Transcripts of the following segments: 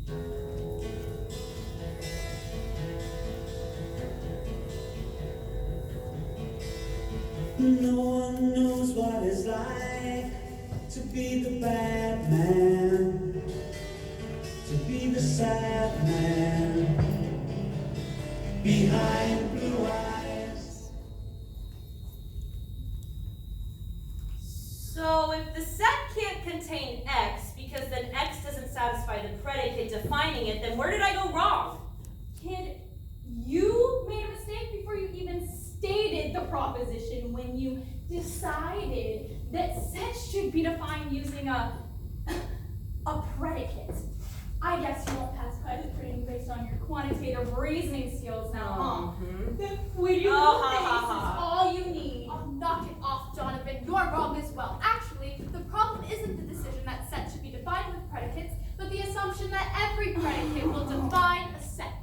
No one knows what it's like to be the bad man, to be the sad man behind blue eyes. So if the set can't contain X because then X doesn't satisfy the predicate defining it, then where did I go wrong? Kid, you made a mistake before you even stated the proposition when you decided that sets should be defined using a predicate. I guess you won't pass pilot training based on your quantitative reasoning skills now, huh? Then with your face is all you need. Oh, knock it off, Donovan. You're wrong as well. Actually, the problem isn't the decision that set should be defined with predicates, but the assumption that every predicate will define a set.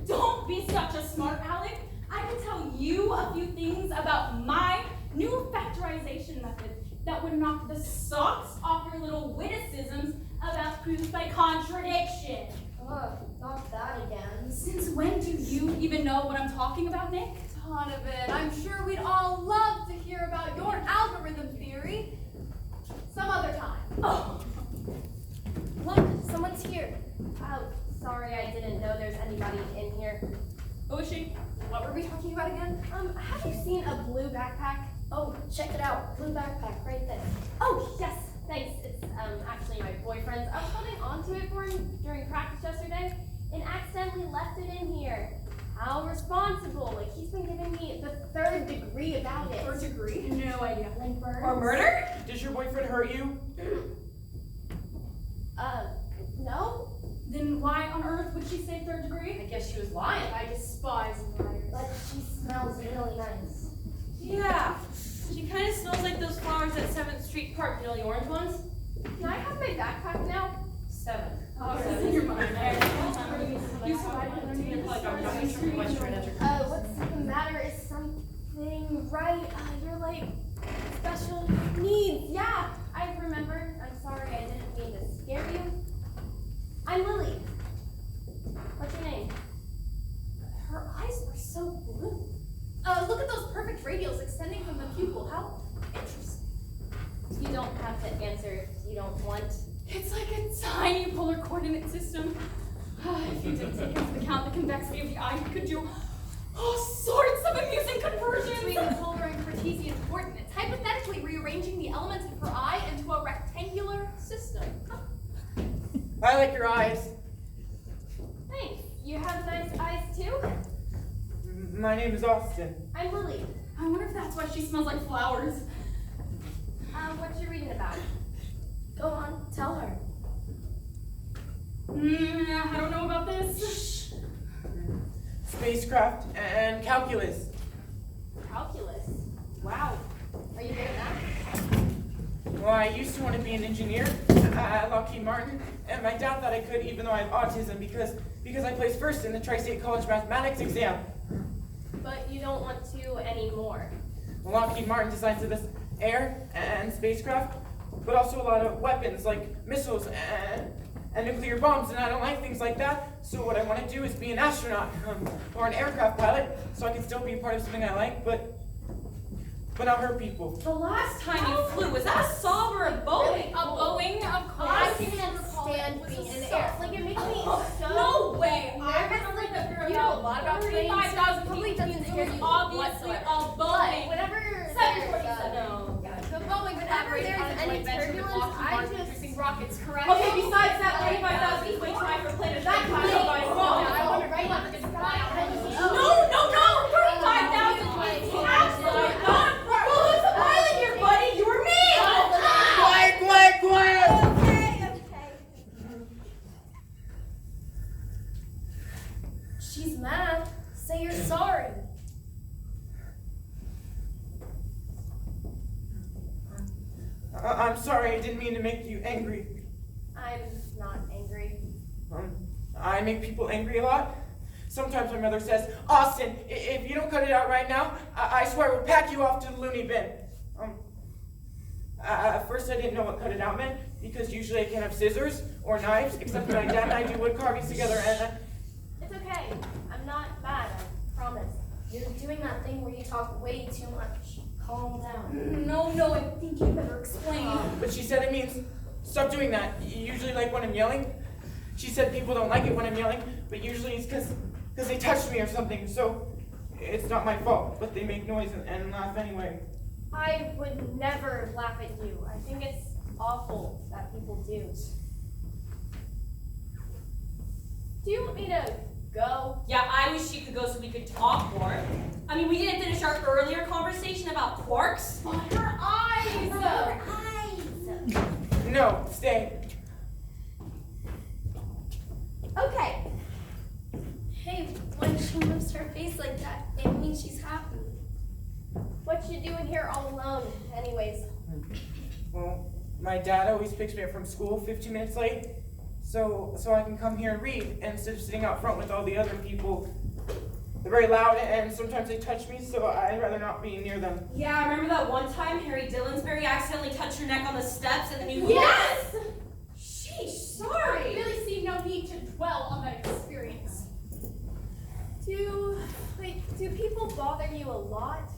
Don't be such a smart aleck. I can tell you a few things about my new factorization method that would knock the socks off your little witticisms about proof by contradiction. Ugh, not that again. Since when do you even know what I'm talking about, Nick? Donovan, I'm sure we'd all love to hear about your algorithm theory some other time. Oh, Look, someone's here. Oh, sorry, I didn't know there's anybody in here. who is she? What were we talking about again? Have you seen a blue backpack? Oh, check it out. Blue backpack right there. Oh, yes, thanks. It's actually my boyfriend's. I was holding onto it for him during practice yesterday and accidentally left it in here. How responsible. Like, he's been giving me the 3rd degree about it. 3rd degree? No idea. Like birds. Or murder? Does your boyfriend hurt you? No? Then why on earth would she say 3rd degree? I guess she was lying. I despise liars. But she smells really nice. Yeah. She kind of smells like those flowers at 7th Street Park, you know, the orange ones? Can I have my backpack now? 7. Oh, it's in your mind. You survived What's the matter? Is something right? You're like special needs. Yeah, I remember. I'm sorry, I didn't mean to scare you. I'm Lily. What's your name? Her eyes are so blue. Look at those perfect radials extending from the pupil. How interesting. You don't have to answer if you don't want. It's like a tiny polar coordinate system. If you didn't take into account the convexity of the eye, you could do all sorts of amusing conversions. Between the polar and Cartesian coordinates, hypothetically rearranging the elements of her eye into a rectangular system. I like your eyes. Thanks. You have nice eyes too? My name is Austin. I'm Lily. I wonder if that's why she smells like flowers. What you reading about? Go on, tell her. I don't know about this. Spacecraft and calculus. Calculus. Wow. Are you good at that? Well, I used to want to be an engineer at Lockheed Martin, and my dad thought I could even though I have autism because I placed first in the Tri-State College mathematics exam. But you don't want to anymore. Well, Lockheed Martin designs this air and spacecraft, but also a lot of weapons like missiles and nuclear bombs, and I don't like things like that. So what I want to do is be an astronaut or an aircraft pilot, so I can still be a part of something I like, but not hurt people. The last time you flew, was that a Saab or a Boeing? A Boeing, of course. I can't stand being in the air. Like, it makes me so No way. I nervous. remember Like, that there you are know a lot about planes. 35,000 Probably people. doesn't It scare was you obviously whatsoever. a But Boeing. whenever 747. No. The Boeing Whenever there's any turbulence, I just producing rockets, correct? Okay, besides that, 35,000 is way too high for planet that kind of by small. I wonder right now the sky. No, 35,000 is absolutely not. Well, who's the pilot here, buddy? You or me? Quiet! Okay. She's mad. Say you're sorry. I'm sorry, I didn't mean to make you angry. I'm not angry. I make people angry a lot. Sometimes my mother says, Austin, if you don't cut it out right now, I swear I will pack you off to the loony bin. At first I didn't know what cut it out meant, because usually I can't have scissors or knives, except for my dad and I do wood carvings together, and It's okay. I'm not bad, I promise. You're doing that thing where you talk way too much. Calm down. No, I think you better explain. but she said it means stop doing that. Usually like when I'm yelling. She said people don't like it when I'm yelling, but usually it's because they touched me or something, so it's not my fault, but they make noise and laugh anyway. I would never laugh at you. I think it's awful that people do. Do you want me to go? Yeah, I wish she could go so we could talk more. I mean, we didn't finish our earlier conversation about quarks. Her eyes! No, stay. Okay. Hey, when she moves her face like that, it means she's happy. What you doing here all alone, anyways? Well, my dad always picks me up from school 15 minutes late, so I can come here and read instead of sitting out front with all the other people. They're very loud and sometimes they touch me, so I'd rather not be near them. Yeah, I remember that one time Harry Dillonsbury accidentally touched her neck on the steps and then you... Yes! Sheesh, I sorry! really see no need to dwell on that experience. Do people bother you a lot?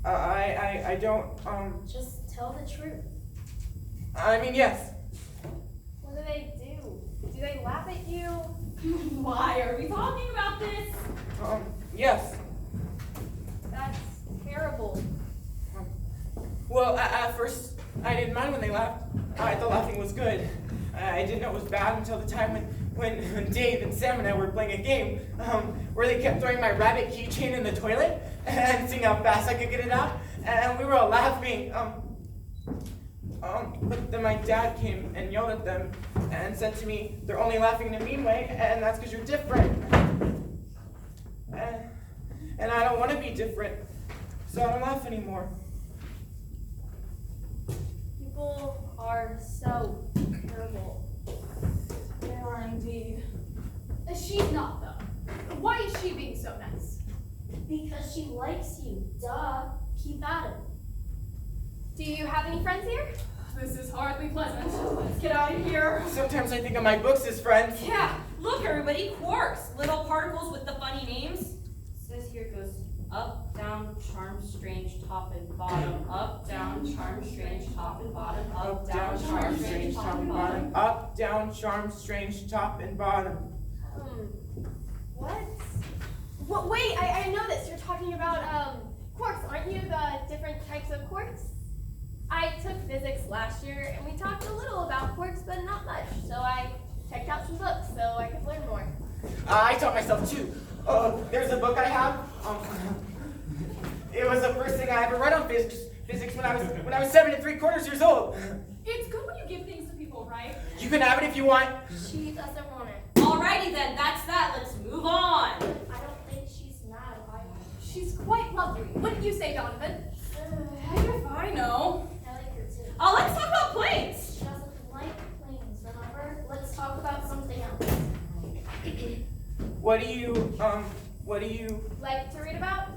I don't, Just tell the truth. I mean, yes. What do they do? Do they laugh at you? Why are we talking about this? Yes. That's terrible. Well, at first, I didn't mind when they laughed. I thought laughing was good. I didn't know it was bad until the time when Dave and Sam and I were playing a game, where they kept throwing my rabbit keychain in the toilet and seeing how fast I could get it out, and we were all laughing. But then my dad came and yelled at them and said to me, "They're only laughing in a mean way, and that's because you're different." And I don't want to be different, so I don't laugh anymore. People are so terrible. They are indeed. She's not, though. Why is she being so nice? Because she likes you. Duh. Keep at it. Do you have any friends here? This is hardly pleasant. Let's get out of here. Sometimes I think of my books as friends. Yeah, look everybody, quarks! Little particles with the funny names. Says here it goes up, down, charm, strange, top and bottom. Up, down, charm, strange, top and bottom. Up, down, charm, strange, top and bottom. Up, down, charm, strange, top and bottom. What? Wait, I know this. You're talking about, quarks. Aren't you the different types of quarks? I took physics last year, and we talked a little about quarks, but not much. So I checked out some books so I could learn more. I taught myself too. There's a book I have. It was the first thing I ever read on physics when I was 7 3/4 years old. It's good when you give things to people, right? You can have it if you want. She doesn't want it. Alrighty then, that's that. Let's move on. I don't think she's mad either. She's quite lovely. Wouldn't you say, Donovan? If I know. I like her too. Oh, let's talk about planes. She doesn't like planes, remember? Let's talk about something else. What do you? Like to read about?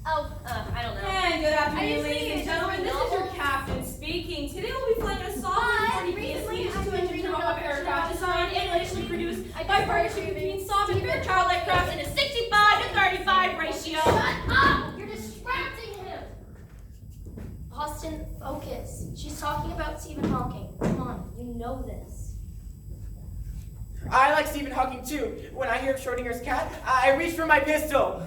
Oh, I don't know. And good afternoon, Are you ladies saying and gentlemen. This is your novels? captain speaking. Today we'll be flying a soft 40 recently PS I've to been engine reading robot about aircraft designed and initially produced I by just partnership heard between you soft and Steven pure child aircraft in a 65 to 35 ratio. Shut up! You're distracting him! Austin, focus. She's talking about Stephen Hawking. Come on, you know this. I like Stephen Hawking too. When I hear Schrodinger's cat, I reach for my pistol.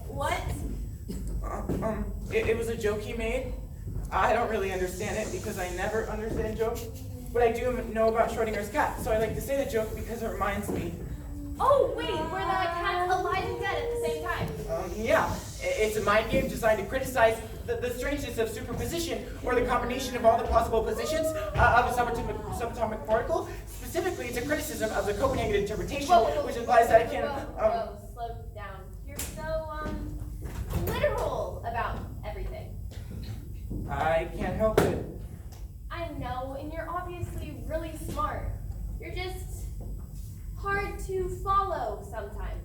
What? It was a joke he made. I don't really understand it because I never understand jokes. But I do know about Schrodinger's cat, so I like to say the joke because it reminds me. Oh, wait, were the cats alive and dead at the same time? Yeah, it's a mind game designed to criticize the strangeness of superposition, or the combination of all the possible positions of a subatomic particle. Specifically, it's a criticism of the Copenhagen interpretation, which implies that it can. Whoa, slow down. You're so, literal about everything. I can't help it. I know, and you're obviously really smart. You're just hard to follow sometimes.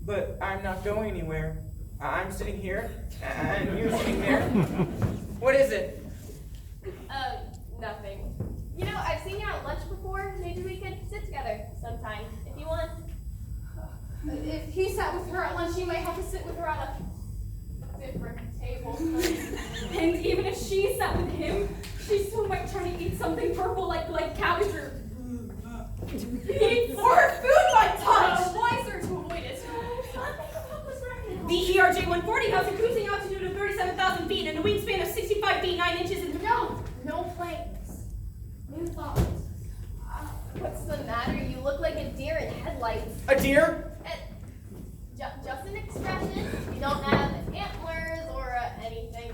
But I'm not going anywhere. I'm sitting here, and you're sitting there. What is it? Nothing. You know, I've seen you at lunch before. Maybe we could sit together sometime, if you want. If he sat with her at lunch, he might have to sit with her at a different table. And even if she sat with him, she still might try to eat something purple like cabbage or Or her food might touch! Wiser to avoid it. The ERJ-140 has a cruising altitude of 37,000 feet and a wingspan of 65 feet 9 inches. And No planes. New thoughts. What's the matter? You look like a deer in headlights. A deer? Just an expression. You don't have antlers or anything.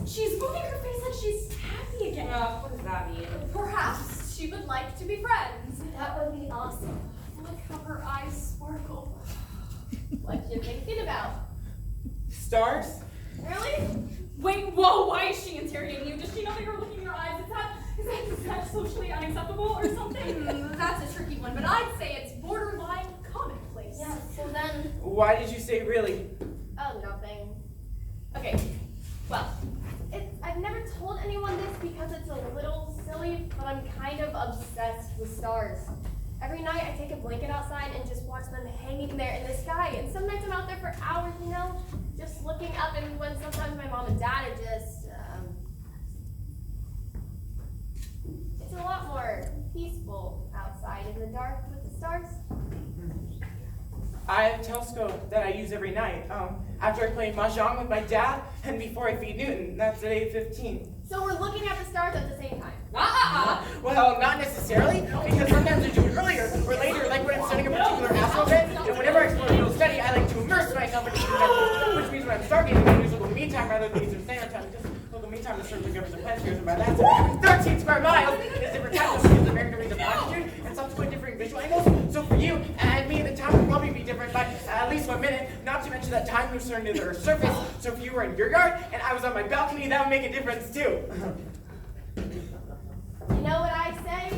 she's moving her face like she's happy again. what does that mean? Perhaps she would like to be friends. That would be awesome. Look how her eyes sparkle. What you thinking about? Stars? Really? Wait, whoa, why is she interrogating you? Does she know that you're looking in your eyes? Is that socially unacceptable or something? That's a tricky one, but I'd say it's borderline commonplace. Yeah, so then. Why did you say really? Oh, nothing. Okay, well, I've never told anyone this because it's a little silly, but I'm kind of obsessed with stars. Every night I take a blanket outside and just watch them hanging there in the sky, and some nights I'm out there for hours, you know, just looking up, and when sometimes my mom and dad are just, it's a lot more peaceful outside in the dark with the stars. I have a telescope that I use every night. After I play mahjong with my dad, and before I feed Newton. That's at 8:15. So we're looking at the stars at the same time. Well, not necessarily, because sometimes I do it earlier or later, like when I'm studying a particular astro event, and whenever I explore a field study, I like to immerse myself in the event, which means when I'm stargazing, I use local mean time rather than Eastern Standard Time, because local mean time is certainly governs the planetary, and by that, so 13 square miles is different times, which gives the American degrees of longitude and subsequent differing visual angles. So for you and me, the time will probably be different by at least 1 minute, not to mention that time moves near the Earth's surface, so if you were in your yard and I was on my balcony, that would make a difference too. You know what I say?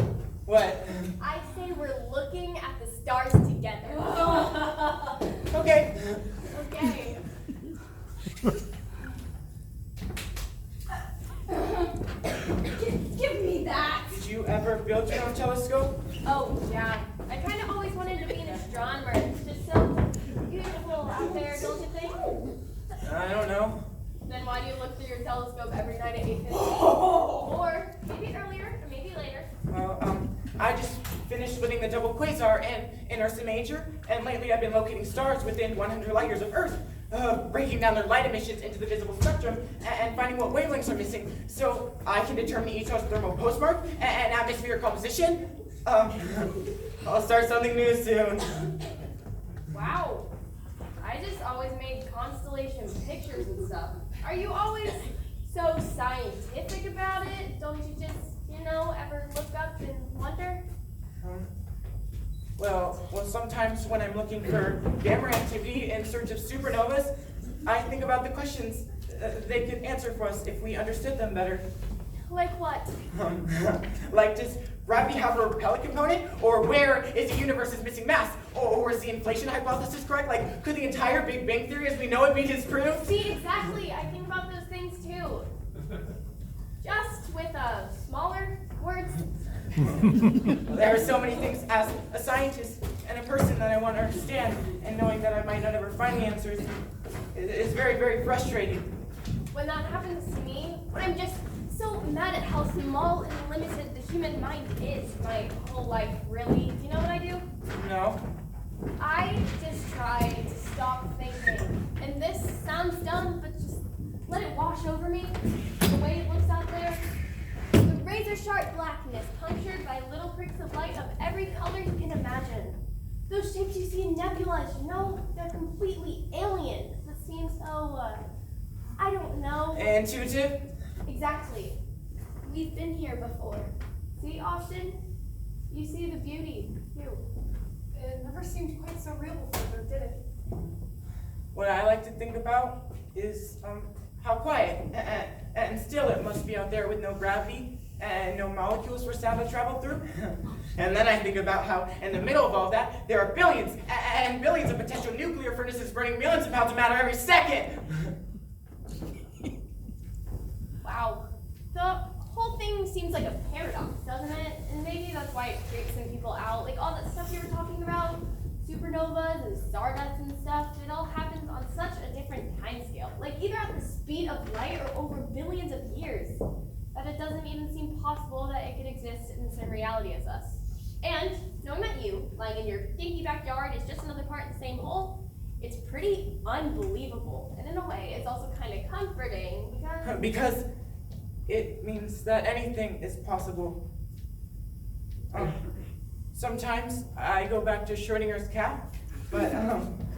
What? I say we're looking at the stars together. Okay. Okay. Give me that. Did you ever build your own telescope? Oh, yeah. I kind of always wanted to be an astronomer. It's just so beautiful out there, don't you think? I don't know. Then why do you look through your telescope every night at 8:15? Or maybe earlier, or maybe later. Well, I just finished splitting the double quasar in Ursa Major, and lately I've been locating stars within 100 light years of Earth, breaking down their light emissions into the visible spectrum and finding what wavelengths are missing, so I can determine each star's thermal postmark and atmospheric composition. I'll start something new soon. Wow. I just always made constellation pictures and stuff. Are you always so scientific about it? Don't you just, ever look up and wonder? Well, sometimes when I'm looking for gamma activity in search of supernovas, I think about the questions they could answer for us if we understood them better. Like what? Like, does gravity have a repellent component? Or where is the universe's missing mass? Or is the inflation hypothesis correct? Like, could the entire Big Bang Theory as we know it be disproved? See, exactly. I think about those things too. Just with smaller words. There are so many things as a scientist and a person that I want to understand, and knowing that I might not ever find the answers is very, very frustrating. When that happens to me, when I'm just so mad at how small and limited the human mind is my whole life, really. Do you know what I do? No? I just try to stop thinking. And this sounds dumb, but just let it wash over me. The way it looks out there. The razor-sharp blackness punctured by little pricks of light of every color you can imagine. Those shapes you see in nebulas, they're completely alien. That seems so, I don't know. Intuitive? Exactly. We've been here before. See, Austin? You see the beauty, too. It never seemed quite so real before, did it? What I like to think about is how quiet and still it must be out there with no gravity and no molecules for sound to travel through. And then I think about how, in the middle of all that, there are billions and billions of potential nuclear furnaces burning millions of pounds of matter every second. Wow. The whole thing seems like a paradox, doesn't it? And maybe that's why it freaks some people out. Like all that stuff you were talking about, supernovas and stardust and stuff, it all happens on such a different timescale. Like either at the speed of light or over billions of years, that it doesn't even seem possible that it could exist in the same reality as us. And knowing that you, lying in your dinky backyard, is just another part in the same whole, it's pretty unbelievable. And in a way, it's also kind of comforting Because it means that anything is possible. Sometimes I go back to Schrodinger's cat, but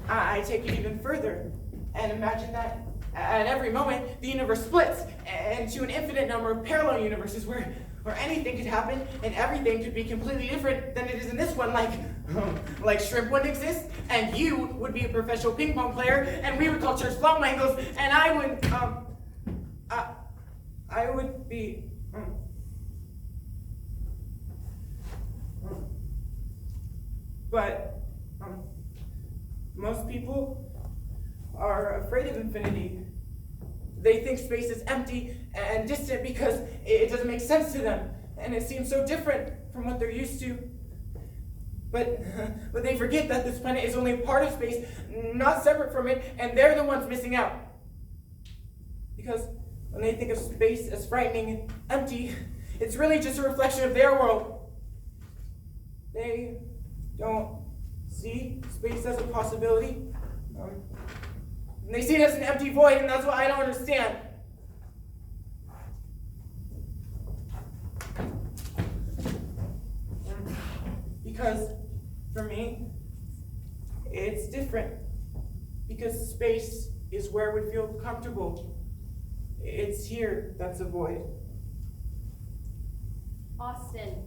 I take it even further and imagine that at every moment the universe splits into an infinite number of parallel universes where anything could happen and everything could be completely different than it is in this one. Like shrimp wouldn't exist, and you would be a professional ping pong player, and we would call church long mangoes, and I would be. But most people are afraid of infinity. They think space is empty and distant because it doesn't make sense to them, and it seems so different from what they're used to. But they forget that this planet is only a part of space, not separate from it, and they're the ones missing out. Because when they think of space as frightening and empty, it's really just a reflection of their world. They don't see space as a possibility. And they see it as an empty void, and that's what I don't understand. Because for me, it's different. Because space is where we feel comfortable. It's here that's a void. Austin,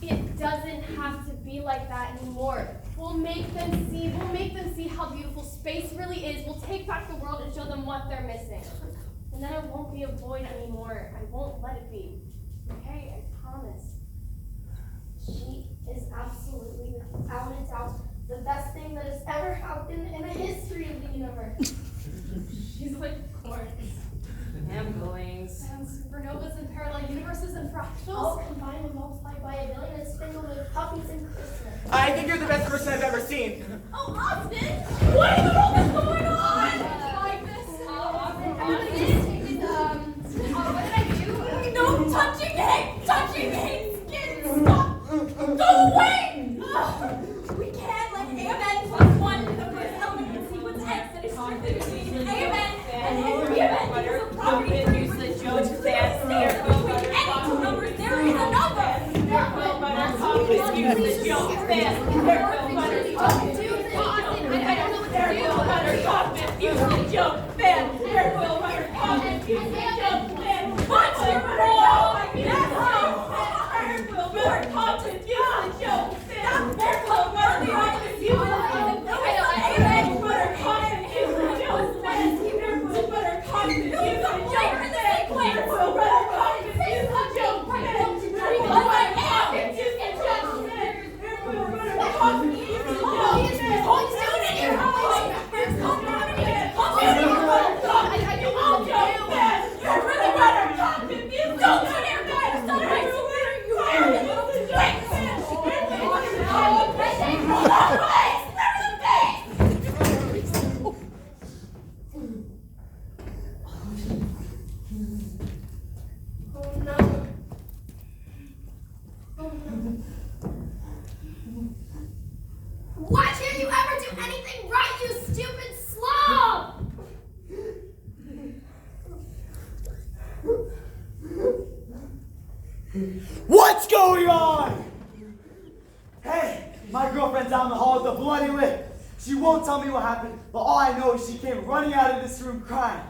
it doesn't have to be like that anymore. We'll make them see how beautiful space really is. We'll take back the world and show them what they're missing. And then it won't be a void anymore. I won't let it be. Okay, I promise. She is absolutely, without a doubt, the best thing that has ever happened in the history of the universe. She's like quartz. Hamgoings. And supernovas and parallel universes and fractals. All combined and multiplied by 1 billion and spindled with puppies and Christmas. I think you're the best person I've ever seen. Oh, Austin! What in the world is going on? Like this. What did I do? No touching it! Touching it! Skin! Stop! Go away! We can't let AMN plus 1 be the first element in sequence X that is strictly between AMN and AMN is a property for Use the joke fast there. Between any two numbers, there is another. Use the joke fast. Use the joke fast. What's your role? That's Why can't you ever do anything right, you stupid slob? What's going on? Hey, my girlfriend's out in the hall with a bloody lip. She won't tell me what happened, but all I know is she came running out of this room crying.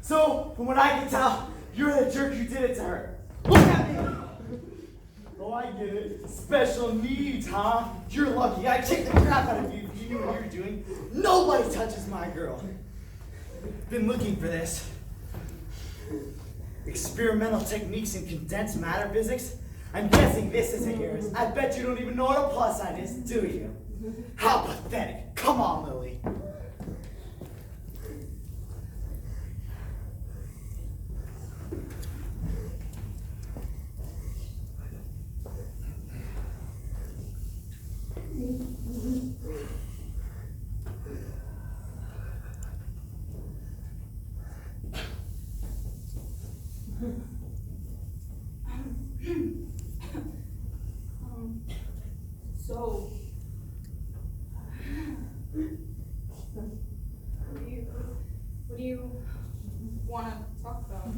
So, from what I can tell, you're the jerk who did it to her. Look at me! Oh, I get it. Special needs, huh? You're lucky. I kicked the crap out of you if you knew what you were doing. Nobody touches my girl. Been looking for this. Experimental techniques in condensed matter physics? I'm guessing this isn't yours. I bet you don't even know what a plus sign is, do you? How pathetic. Come on, Lily. So, what do you want to talk about?